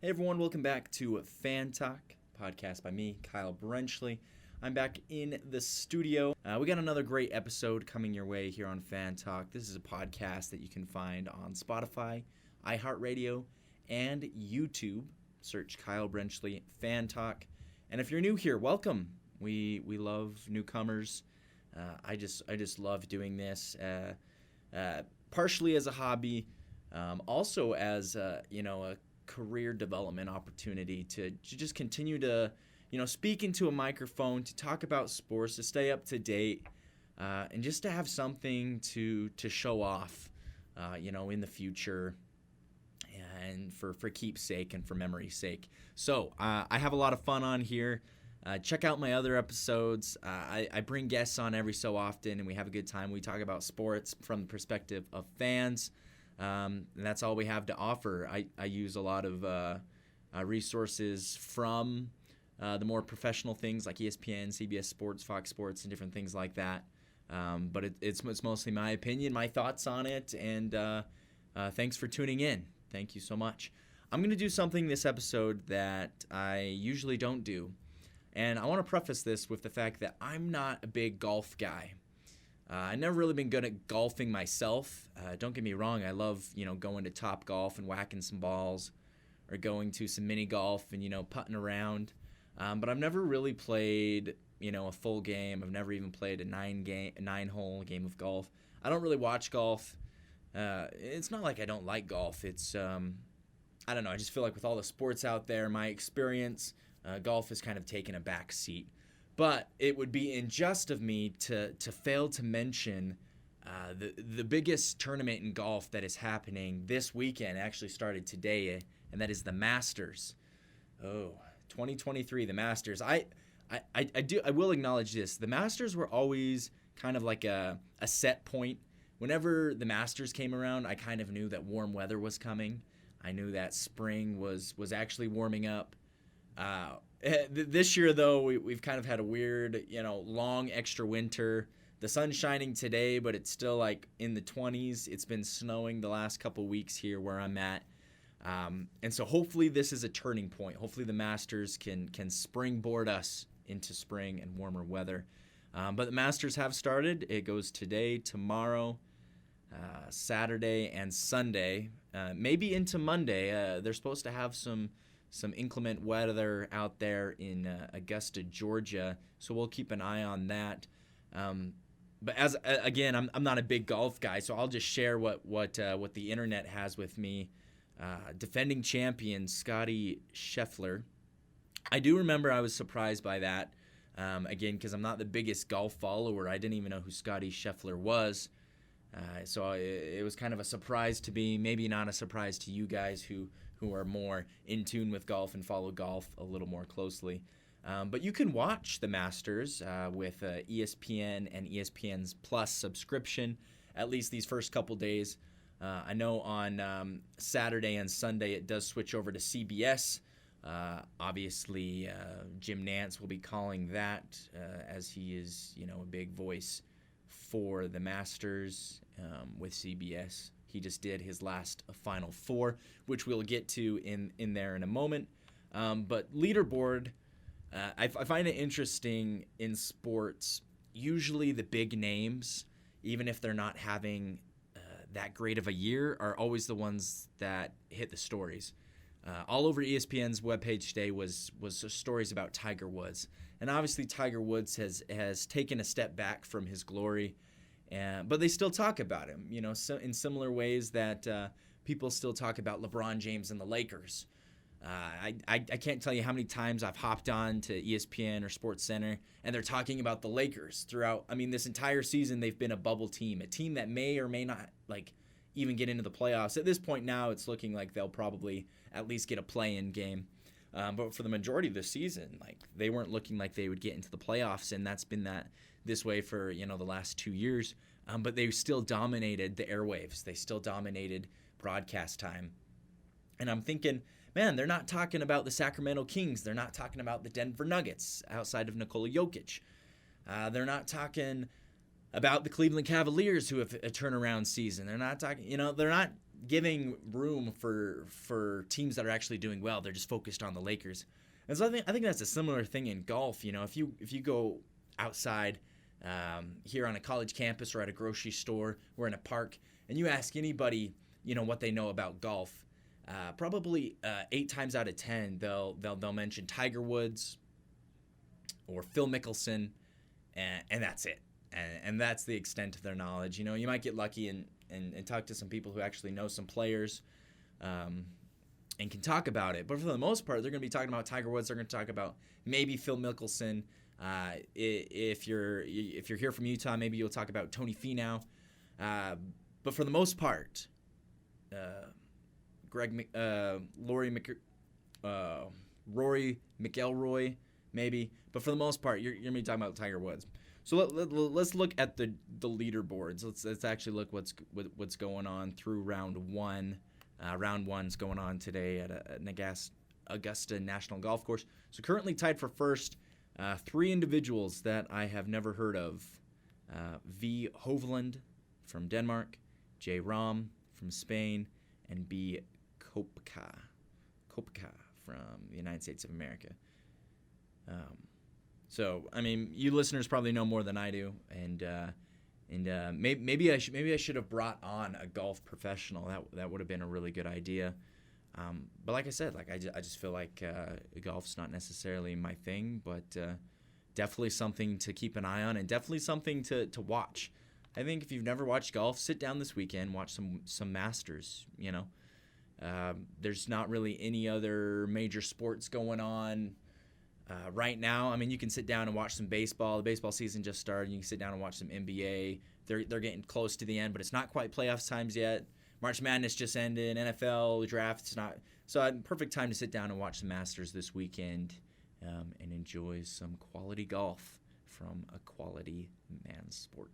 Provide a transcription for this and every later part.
Hey everyone, welcome back to Fan Talk, podcast by me, Kyle Brenchley. I'm back in the studio. We got another great episode coming your way here on Fan Talk. This is a podcast that you can find on Spotify, iHeartRadio, and YouTube. Search Kyle Brenchley Fan Talk. And if you're new here, welcome. We love newcomers. I just love doing this, partially as a hobby, also as a career development opportunity to just continue to speak into a microphone, to talk about sports, to stay up to date, and just to have something to show off in the future, and for keepsake and for memory's sake. So I have a lot of fun on here. Check out my other episodes. I bring guests on every so often, and we have a good time. We talk about sports from the perspective of fans. And that's all we have to offer. I use a lot of resources from the more professional things like ESPN, CBS Sports, Fox Sports, and different things like that. But it's mostly my opinion, my thoughts on it, and thanks for tuning in. Thank you so much. I'm going to do something this episode that I usually don't do, and I want to preface this with the fact that I'm not a big golf guy. I've never really been good at golfing myself. Don't get me wrong, I love, going to Top Golf and whacking some balls, or going to some mini golf and, putting around. But I've never really played, a full game. I've never even played a nine-hole game of golf. I don't really watch golf. It's not like I don't like golf. It's, I don't know, I just feel like with all the sports out there, my experience, golf has kind of taken a back seat. But it would be unjust of me to fail to mention the biggest tournament in golf that is happening this weekend. Actually started today, and that is the Masters. 2023, the Masters. I will acknowledge this. The Masters were always kind of like a set point. Whenever the Masters came around, I kind of knew that warm weather was coming. I knew that spring was actually warming up. This year, though, we've kind of had a weird, long extra winter. The sun's shining today, but it's still like in the 20s. It's been snowing the last couple weeks here where I'm at. And so hopefully this is a turning point. Hopefully the Masters can springboard us into spring and warmer weather. But the Masters have started. It goes today, tomorrow, Saturday, and Sunday. Maybe into Monday. They're supposed to have some inclement weather out there in Augusta, Georgia, so we'll keep an eye on that. But again, I'm not a big golf guy, so I'll just share what the internet has with me. Defending champion Scottie Scheffler. I do remember I was surprised by that. Again, because I'm not the biggest golf follower. I didn't even know who Scottie Scheffler was. So it was kind of a surprise to me, maybe not a surprise to you guys who are more in tune with golf and follow golf a little more closely. But you can watch the Masters with ESPN and ESPN's Plus subscription, at least these first couple days. I know on Saturday and Sunday it does switch over to CBS. Obviously, Jim Nantz will be calling that as he is, a big voice for the Masters with CBS. He just did his last Final Four, which we'll get to in there in a moment. But leaderboard, I find it interesting in sports. Usually the big names, even if they're not having that great of a year, are always the ones that hit the stories. All over ESPN's webpage today was stories about Tiger Woods. And obviously Tiger Woods has taken a step back from his glory. But they still talk about him, so in similar ways that people still talk about LeBron James and the Lakers. I can't tell you how many times I've hopped on to ESPN or SportsCenter, and they're talking about the Lakers throughout. I mean, this entire season they've been a bubble team, a team that may or may not even get into the playoffs. At this point now, it's looking like they'll probably at least get a play-in game. But for the majority of the season, they weren't looking like they would get into the playoffs, and that's been this way for the last 2 years. But they still dominated the airwaves. They still dominated broadcast time. And I'm thinking, man, they're not talking about the Sacramento Kings. They're not talking about the Denver Nuggets outside of Nikola Jokic. They're not talking about the Cleveland Cavaliers who have a turnaround season. They're not talking, they're not giving room for teams that are actually doing well. They're just focused on the Lakers. And so I think that's a similar thing in golf. If you go outside here on a college campus or at a grocery store or in a park, and you ask anybody, what they know about golf, probably 8 times out of 10 they'll mention Tiger Woods or Phil Mickelson, and that's it. And that's the extent of their knowledge. You might get lucky and talk to some people who actually know some players and can talk about it. But for the most part, they're going to be talking about Tiger Woods. They're going to talk about maybe Phil Mickelson. If you're here from Utah, maybe you'll talk about Tony Finau. But for the most part, Rory McIlroy, maybe. But for the most part, you're going to be talking about Tiger Woods. So let's look at the leaderboards. Let's actually look what's going on through round one. Round one's going on today at Augusta National Golf Course. So currently tied for first, 3 individuals that I have never heard of. V. Hovland from Denmark, J. Rahm from Spain, and B. Kopka from the United States of America. So, you listeners probably know more than I do, and maybe I should have brought on a golf professional. That would have been a really good idea. But like I said, I just feel like golf's not necessarily my thing, but definitely something to keep an eye on, and definitely something to watch. I think if you've never watched golf, sit down this weekend, watch some Masters. There's not really any other major sports going on right now. You can sit down and watch some baseball. The baseball season just started. You can sit down and watch some NBA. They're getting close to the end, but it's not quite playoffs times yet. March Madness just ended. NFL draft's not. So perfect time to sit down and watch the Masters this weekend and enjoy some quality golf from a quality man's sport.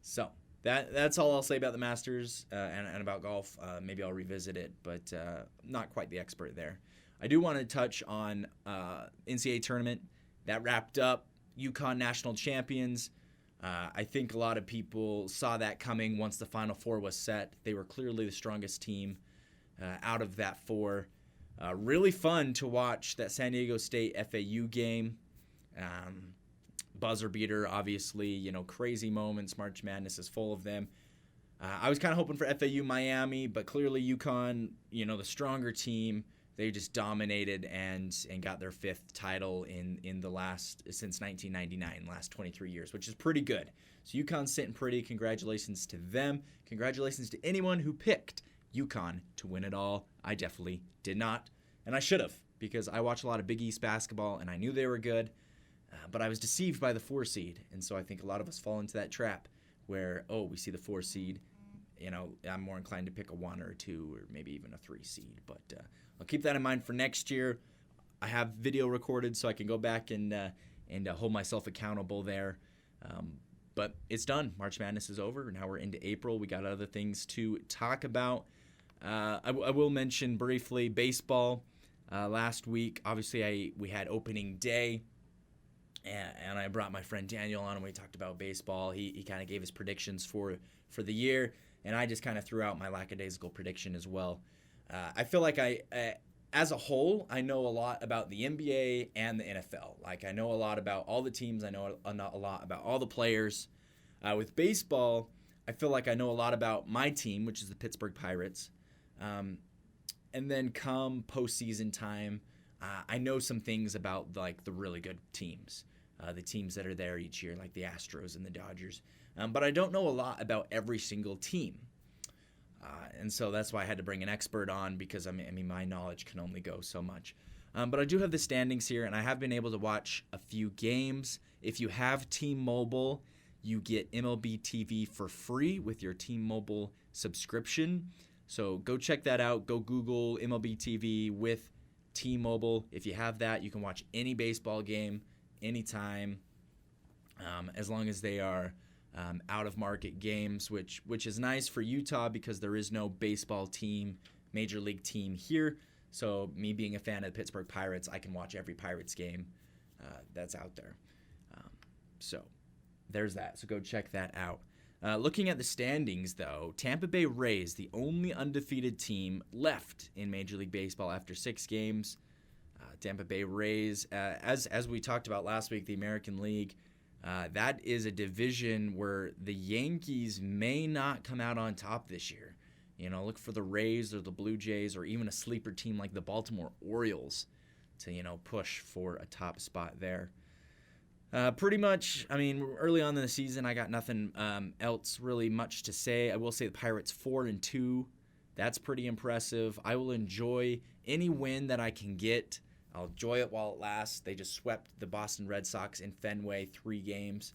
So that's all I'll say about the Masters and about golf. Maybe I'll revisit it, but not quite the expert there. I do want to touch on NCAA Tournament. That wrapped up. UConn national champions. I think a lot of people saw that coming once the Final Four was set. They were clearly the strongest team out of that 4. Really fun to watch that San Diego State FAU game. Buzzer beater, obviously. Crazy moments. March Madness is full of them. I was kind of hoping for FAU Miami, but clearly UConn, the stronger team. They just dominated and got their 5th title in the since 1999, last 23 years, which is pretty good. So UConn's sitting pretty. Congratulations to them. Congratulations to anyone who picked UConn to win it all. I definitely did not, and I should have, because I watch a lot of Big East basketball, and I knew they were good, but I was deceived by the 4 seed, and so I think a lot of us fall into that trap where, we see the 4 seed. I'm more inclined to pick a 1 or a 2 or maybe even a 3 seed, but I'll keep that in mind for next year. I have video recorded so I can go back and hold myself accountable there. But it's done. March Madness is over. Now we're into April. We got other things to talk about. I will mention briefly baseball. Last week, obviously, we had opening day, and I brought my friend Daniel on, and we talked about baseball. He kind of gave his predictions for the year, and I just kind of threw out my lackadaisical prediction as well. I feel like as a whole, I know a lot about the NBA and the NFL. I know a lot about all the teams. I know a lot about all the players. With baseball, I feel like I know a lot about my team, which is the Pittsburgh Pirates. And then come postseason time, I know some things about the really good teams, the teams that are there each year, like the Astros and the Dodgers. But I don't know a lot about every single team. And so that's why I had to bring an expert on, because my knowledge can only go so much. But I do have the standings here, and I have been able to watch a few games. If you have T-Mobile, you get MLB TV for free with your T-Mobile subscription. So go check that out. Go Google MLB TV with T-Mobile. If you have that, you can watch any baseball game anytime, as long as they are out-of-market games, which is nice for Utah because there is no baseball team, major league team here. So me being a fan of the Pittsburgh Pirates, I can watch every Pirates game that's out there. So there's that. So go check that out. Looking at the standings, though, Tampa Bay Rays, the only undefeated team left in Major League Baseball after 6 games. Tampa Bay Rays, as we talked about last week, the American League, that is a division where the Yankees may not come out on top this year. Look for the Rays or the Blue Jays or even a sleeper team like the Baltimore Orioles to, push for a top spot there. Pretty much, early on in the season, I got nothing else really much to say. I will say the Pirates 4-2. That's pretty impressive. I will enjoy any win that I can get. I'll enjoy it while it lasts. They just swept the Boston Red Sox in Fenway 3 games.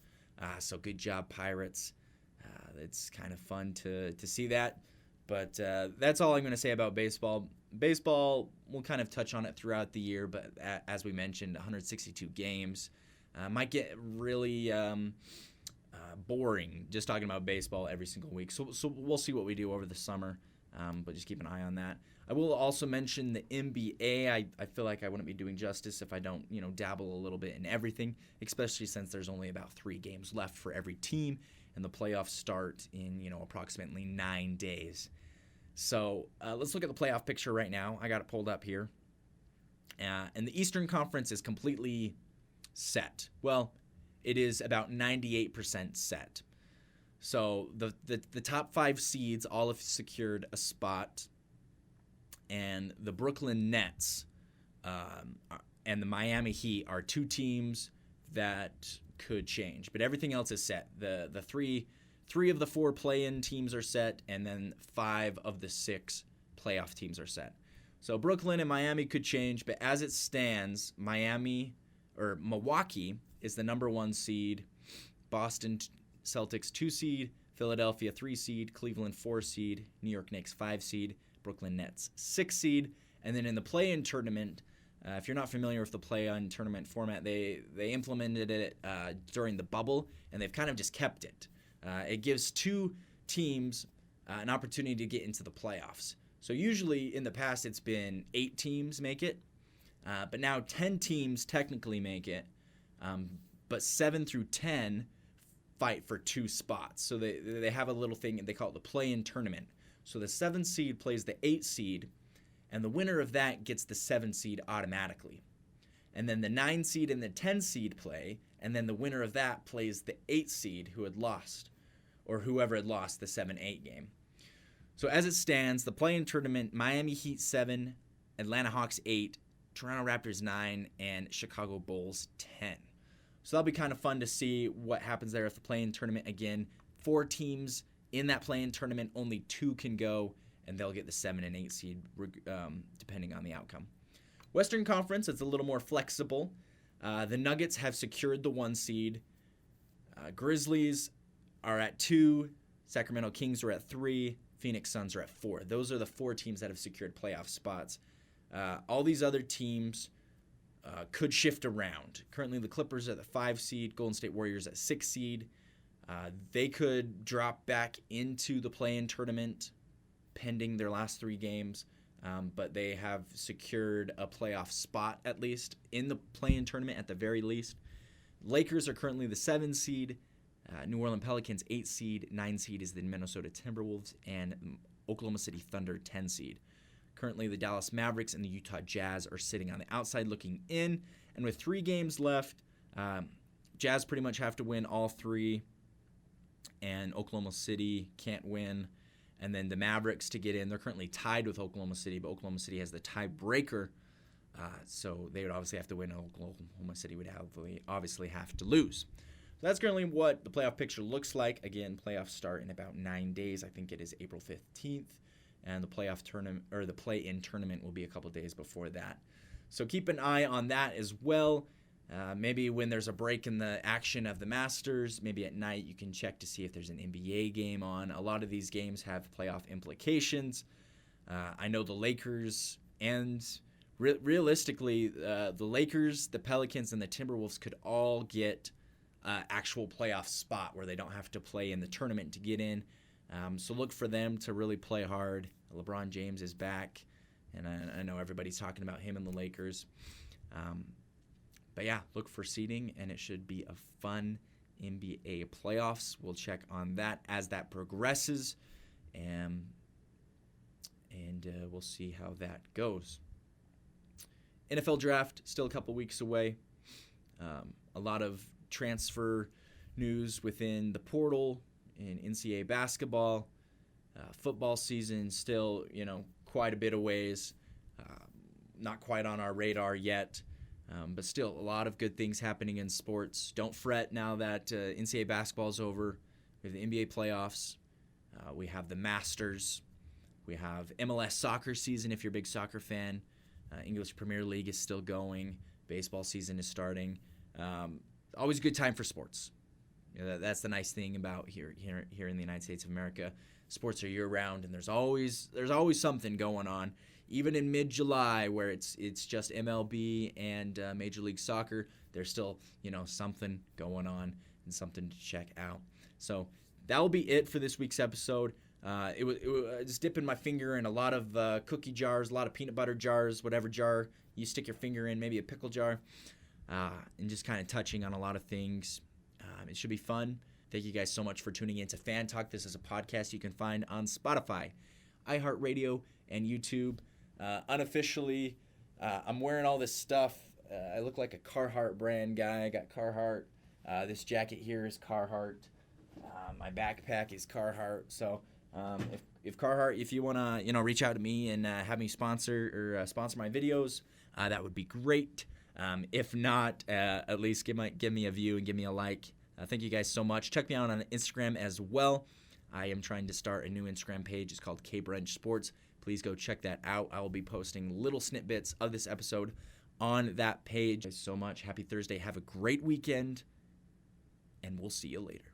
So good job, Pirates. It's kind of fun to see that. But that's all I'm going to say about baseball. Baseball, we'll kind of touch on it throughout the year, but as we mentioned, 162 games. Might get really boring just talking about baseball every single week. So we'll see what we do over the summer, but just keep an eye on that. I will also mention the NBA. I feel like I wouldn't be doing justice if I don't, dabble a little bit in everything, especially since there's only about 3 games left for every team, and the playoffs start in, approximately 9 days. So let's look at the playoff picture right now. I got it pulled up here. And the Eastern Conference is completely set. Well, it is about 98% set. So the top 5 seeds all have secured a spot, and the Brooklyn Nets and the Miami Heat are 2 teams that could change, but everything else is set. The three of the 4 play-in teams are set, and then 5 of the 6 playoff teams are set. So Brooklyn and Miami could change, but as it stands, Milwaukee is the number 1 seed, Boston Celtics 2 seed, Philadelphia 3 seed, Cleveland 4 seed, New York Knicks 5 seed, Brooklyn Nets 6 seed, and then in the play-in tournament, if you're not familiar with the play-in tournament format, they implemented it during the bubble, and they've kind of just kept it. It gives 2 teams an opportunity to get into the playoffs. So usually in the past it's been 8 teams make it, but now 10 teams technically make it, but 7 through 10 fight for 2 spots. So they have a little thing, and they call it the play-in tournament. So the 7 seed plays the 8 seed, and the winner of that gets the 7 seed automatically. And then the 9 seed and the 10 seed play, and then the winner of that plays the 8 seed who had lost, or whoever had lost the 7-8 game. So as it stands, the play-in tournament, Miami Heat 7, Atlanta Hawks 8, Toronto Raptors 9, and Chicago Bulls 10. So that'll be kind of fun to see what happens there with the play-in tournament. Again, 4 teams in that play-in tournament, only 2 can go, and they'll get the 7 and 8 seed depending on the outcome. Western Conference, it's a little more flexible. The Nuggets have secured the 1 seed. Grizzlies are at 2. Sacramento Kings are at 3. Phoenix Suns are at 4. Those are the 4 teams that have secured playoff spots. All these other teams could shift around. Currently, the Clippers are at the 5 seed. Golden State Warriors at 6 seed. They could drop back into the play-in tournament pending their last 3 games, but they have secured a playoff spot at least in the play-in tournament at the very least. Lakers are currently the 7 seed. New Orleans Pelicans 8 seed. 9 seed is the Minnesota Timberwolves, and Oklahoma City Thunder 10 seed. Currently, the Dallas Mavericks and the Utah Jazz are sitting on the outside looking in, and with 3 games left, Jazz pretty much have to win all 3, and Oklahoma City can't win. And then the Mavericks to get in, they're currently tied with Oklahoma City, but Oklahoma City has the tiebreaker, so they would obviously have to win. Oklahoma City would obviously have to lose. So that's currently what the playoff picture looks like. Again, playoffs start in about 9 days. I think it is April 15th, and the playoff tournament or the play-in tournament will be a couple days before that. So keep an eye on that as well. Maybe when there's a break in the action of the Masters, maybe at night you can check to see if there's an NBA game on. A lot of these games have playoff implications. I know the Lakers and realistically, the Lakers, the Pelicans, and the Timberwolves could all get actual playoff spot where they don't have to play in the tournament to get in. So look for them to really play hard. LeBron James is back, and I know everybody's talking about him and the Lakers. But yeah, look for seeding, and it should be a fun NBA playoffs. We'll check on that as that progresses, and we'll see how that goes. NFL draft still a couple weeks away. A lot of transfer news within the portal in NCAA basketball. Football season still, quite a bit of ways. Not quite on our radar yet, but still a lot of good things happening in sports. Don't fret now that NCAA basketball is over. We have the NBA playoffs. We have the Masters. We have MLS soccer season if you're a big soccer fan. English Premier League is still going. Baseball season is starting. Always a good time for sports. That's the nice thing about here in the United States of America. Sports are year-round, and there's always something going on. Even in mid-July, where it's just MLB and Major League Soccer, there's still something going on and something to check out. So that will be it for this week's episode. It was just dipping my finger in a lot of cookie jars, a lot of peanut butter jars, whatever jar you stick your finger in, maybe a pickle jar, and just kind of touching on a lot of things. It should be fun. Thank you guys so much for tuning in to Fan Talk. This is a podcast you can find on Spotify, iHeartRadio, and YouTube. Unofficially, I'm wearing all this stuff. I look like a Carhartt brand guy. I got Carhartt. This jacket here is Carhartt. My backpack is Carhartt. So if Carhartt, if you want to reach out to me and have me sponsor my videos, that would be great. If not, at least give me a view and give me a like. Thank you guys so much. Check me out on Instagram as well. I am trying to start a new Instagram page. It's called K-Brunch Sports. Please go check that out. I will be posting little snippets of this episode on that page. Thank you so much. Happy Thursday. Have a great weekend, and we'll see you later.